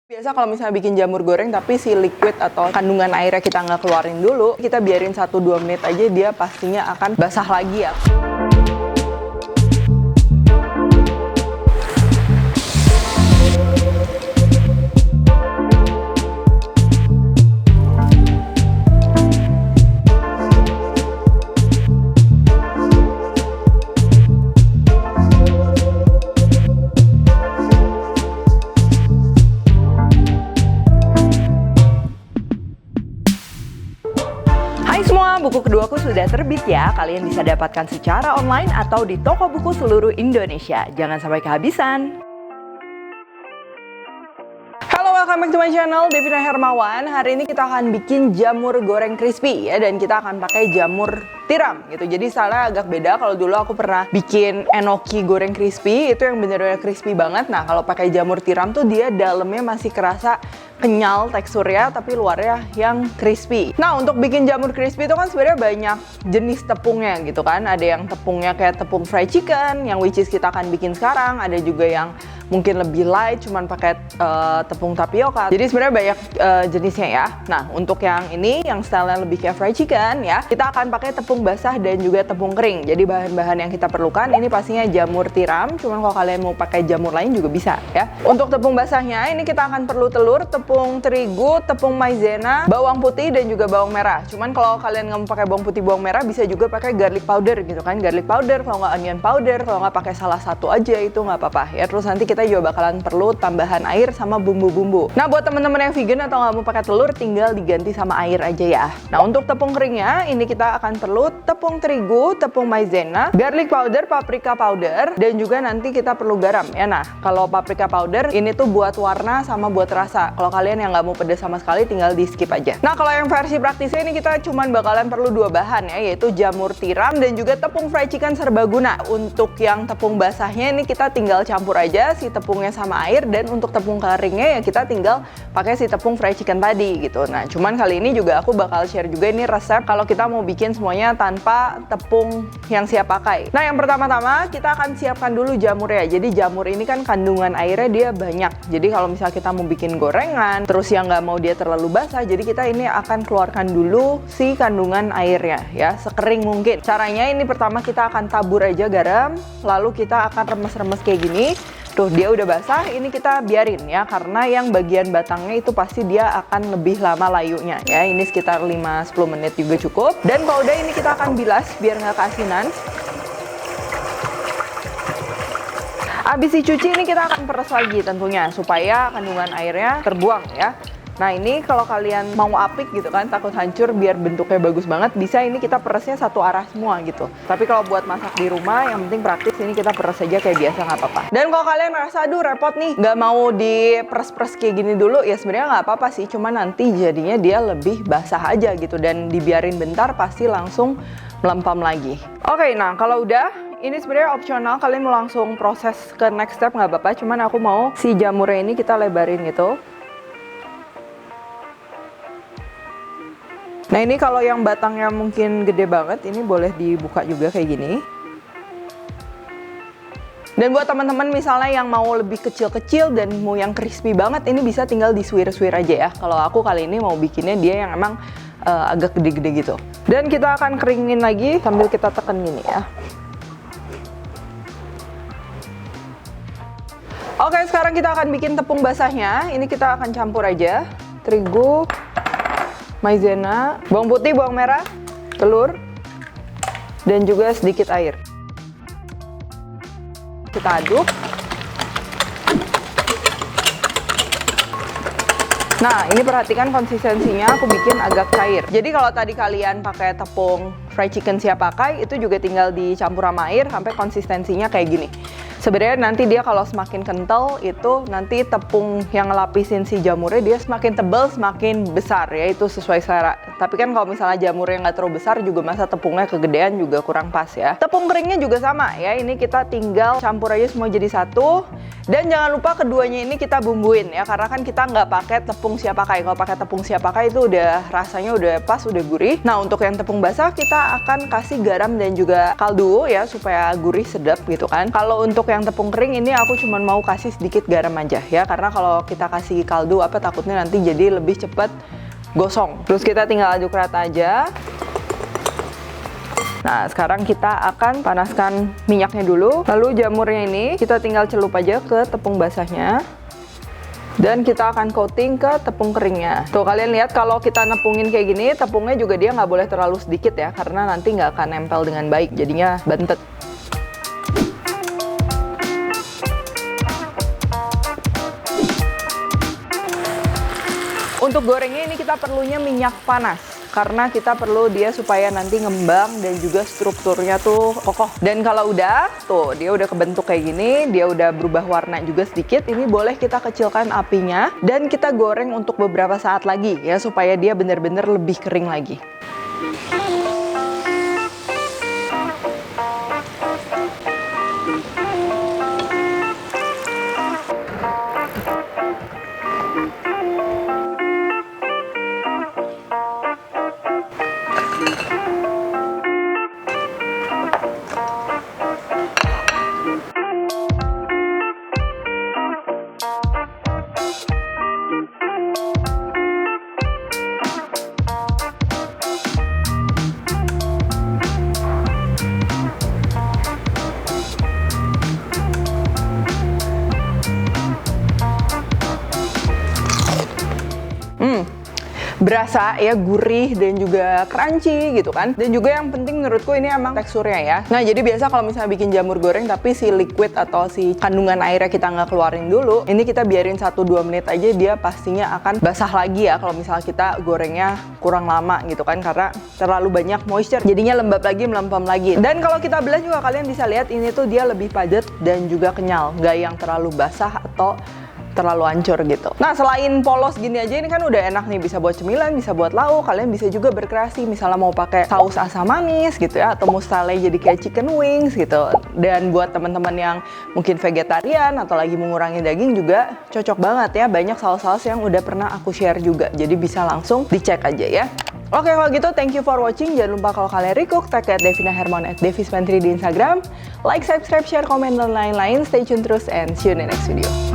Biasa kalau misalnya bikin jamur goreng tapi si liquid atau kandungan airnya kita nggak keluarin dulu, kita biarin 1-2 menit aja, dia pastinya akan basah lagi ya. Buku keduaku sudah terbit ya, kalian bisa dapatkan secara online atau di toko buku seluruh Indonesia. Jangan sampai kehabisan. Halo, welcome back to my channel, Devina Hermawan. Hari ini kita akan bikin jamur goreng crispy ya, dan kita akan pakai jamur tiram gitu. Jadi salahnya agak beda. Kalau dulu aku pernah bikin enoki goreng crispy, itu yang bener-bener crispy banget. Nah, kalau pakai jamur tiram tuh dia dalamnya masih kerasa kenyal teksturnya, tapi luarnya yang crispy. Nah, untuk bikin jamur crispy itu kan sebenarnya banyak jenis tepungnya gitu kan. Ada yang tepungnya kayak tepung fried chicken, yang which is kita akan bikin sekarang. Ada juga yang mungkin lebih light, cuman pakai tepung tapioka. Jadi sebenarnya banyak jenisnya ya. Nah, untuk yang ini, yang stylenya lebih kayak fried chicken ya, kita akan pakai tepung basah dan juga tepung kering. Jadi bahan-bahan yang kita perlukan ini pastinya jamur tiram, cuman kalau kalian mau pakai jamur lain juga bisa ya. Untuk tepung basahnya ini kita akan perlu telur, tepung terigu, tepung maizena, bawang putih dan juga bawang merah. Cuman kalau kalian nggak mau pakai bawang putih, bawang merah, bisa juga pakai garlic powder gitu kan. Garlic powder, kalau nggak onion powder, kalau nggak pakai salah satu aja itu nggak apa-apa ya. Terus nanti kita juga bakalan perlu tambahan air sama bumbu-bumbu. Nah, buat teman-teman yang vegan atau nggak mau pakai telur, tinggal diganti sama air aja ya. Nah, untuk tepung keringnya ini kita akan perlu tepung terigu, tepung maizena, garlic powder, paprika powder, dan juga nanti kita perlu garam ya. Nah, kalau paprika powder ini tuh buat warna sama buat rasa. Kalau kalian yang nggak mau pedas sama sekali, tinggal di skip aja. Nah, kalau yang versi praktisnya ini kita cuman bakalan perlu 2 bahan ya, yaitu jamur tiram dan juga tepung fried chicken serbaguna. Untuk yang tepung basahnya ini kita tinggal campur aja si tepungnya sama air, dan untuk tepung keringnya ya kita tinggal pakai si tepung fried chicken tadi gitu. Nah, cuman kali ini juga aku bakal share juga ini resep kalau kita mau bikin semuanya tanpa tepung yang siap pakai. Nah, yang pertama-tama kita akan siapkan dulu jamurnya. Jadi jamur ini kan kandungan airnya dia banyak. Jadi kalau misalnya kita mau bikin gorengan, terus yang nggak mau dia terlalu basah, jadi kita ini akan keluarkan dulu si kandungan airnya ya, sekering mungkin. Caranya ini pertama kita akan tabur aja garam, lalu kita akan remes-remes kayak gini. Tuh, dia udah basah, ini kita biarin ya, karena yang bagian batangnya itu pasti dia akan lebih lama layunya ya. Ini sekitar 5-10 menit juga cukup. Dan kalau udah ini kita akan bilas biar nggak keasinan. Habis dicuci ini kita akan peres lagi tentunya supaya kandungan airnya terbuang ya. Nah, ini kalau kalian mau apik gitu kan, takut hancur biar bentuknya bagus banget, bisa ini kita peresnya satu arah semua gitu. Tapi kalau buat masak di rumah, yang penting praktis, ini kita peres aja kayak biasa, nggak apa-apa. Dan kalau kalian merasa, aduh repot nih, nggak mau diperes-peres kayak gini dulu, ya sebenarnya nggak apa-apa sih, cuma nanti jadinya dia lebih basah aja gitu, dan dibiarin bentar pasti langsung melempam lagi. Oke, nah kalau udah, ini sebenarnya opsional, kalian mau langsung proses ke next step nggak apa-apa, cuman aku mau si jamurnya ini kita lebarin gitu. Nah, ini kalau yang batangnya mungkin gede banget, ini boleh dibuka juga kayak gini. Dan buat teman-teman misalnya yang mau lebih kecil-kecil dan mau yang crispy banget, ini bisa tinggal disuir-suir aja ya. Kalau aku kali ini mau bikinnya dia yang emang agak gede-gede gitu. Dan kita akan keringin lagi sambil kita tekan gini ya. Oke, sekarang kita akan bikin tepung basahnya. Ini kita akan campur aja terigu, maizena, bawang putih, bawang merah, telur, dan juga sedikit air. Kita aduk. Nah, ini perhatikan konsistensinya, aku bikin agak cair. Jadi kalau tadi kalian pakai tepung fried chicken siap pakai, itu juga tinggal dicampur sama air sampai konsistensinya kayak gini. Sebenarnya nanti dia kalau semakin kental, itu nanti tepung yang ngelapisin si jamurnya dia semakin tebal, semakin besar ya, itu sesuai selera. Tapi kan kalau misalnya jamurnya nggak terlalu besar juga, masa tepungnya kegedean juga kurang pas ya. Tepung keringnya juga sama ya, ini kita tinggal campur aja semua jadi satu. Dan jangan lupa keduanya ini kita bumbuin ya, karena kan kita nggak pakai tepung siap pakai. Kalau pakai tepung siap pakai itu udah rasanya udah pas, udah gurih. Nah, untuk yang tepung basah kita akan kasih garam dan juga kaldu ya, supaya gurih sedap gitu kan. Kalau untuk yang tepung kering ini aku cuma mau kasih sedikit garam aja ya, karena kalau kita kasih kaldu takutnya nanti jadi lebih cepat gosong. Terus kita tinggal aduk rata aja. Nah, sekarang kita akan panaskan minyaknya dulu. Lalu jamurnya ini kita tinggal celup aja ke tepung basahnya. Dan kita akan coating ke tepung keringnya. Tuh, kalian lihat kalau kita nepungin kayak gini, tepungnya juga dia nggak boleh terlalu sedikit ya, karena nanti nggak akan nempel dengan baik, jadinya bantet. Untuk gorengnya ini kita perlunya minyak panas, karena kita perlu dia supaya nanti ngembang dan juga strukturnya tuh kokoh. Dan kalau udah, tuh dia udah kebentuk kayak gini, dia udah berubah warna juga sedikit, ini boleh kita kecilkan apinya dan kita goreng untuk beberapa saat lagi ya, supaya dia benar-benar lebih kering lagi. Berasa ya, gurih dan juga crunchy gitu kan. Dan juga yang penting menurutku ini emang teksturnya ya. Nah, jadi biasa kalau misalnya bikin jamur goreng tapi si liquid atau si kandungan airnya kita nggak keluarin dulu, ini kita biarin 1-2 menit aja, dia pastinya akan basah lagi ya kalau misalnya kita gorengnya kurang lama gitu kan, karena terlalu banyak moisture, jadinya lembab lagi, melempem lagi. Dan kalau kita belah juga kalian bisa lihat ini tuh dia lebih padat dan juga kenyal, nggak yang terlalu basah atau terlalu hancur gitu. Nah, selain polos gini aja, ini kan udah enak nih, bisa buat cemilan, bisa buat lauk. Kalian bisa juga berkreasi, misalnya mau pakai saus asam manis gitu ya, atau mau style jadi kayak chicken wings gitu. Dan buat teman-teman yang mungkin vegetarian atau lagi mengurangi daging juga cocok banget ya. Banyak saus-saus yang udah pernah aku share juga, jadi bisa langsung dicek aja ya. Oke, kalau gitu thank you for watching. Jangan lupa kalau kalian recook, tag Devina Hermawan @devispantry di Instagram. Like, subscribe, share, komen, dan lain-lain. Stay tune terus and see you in the next video.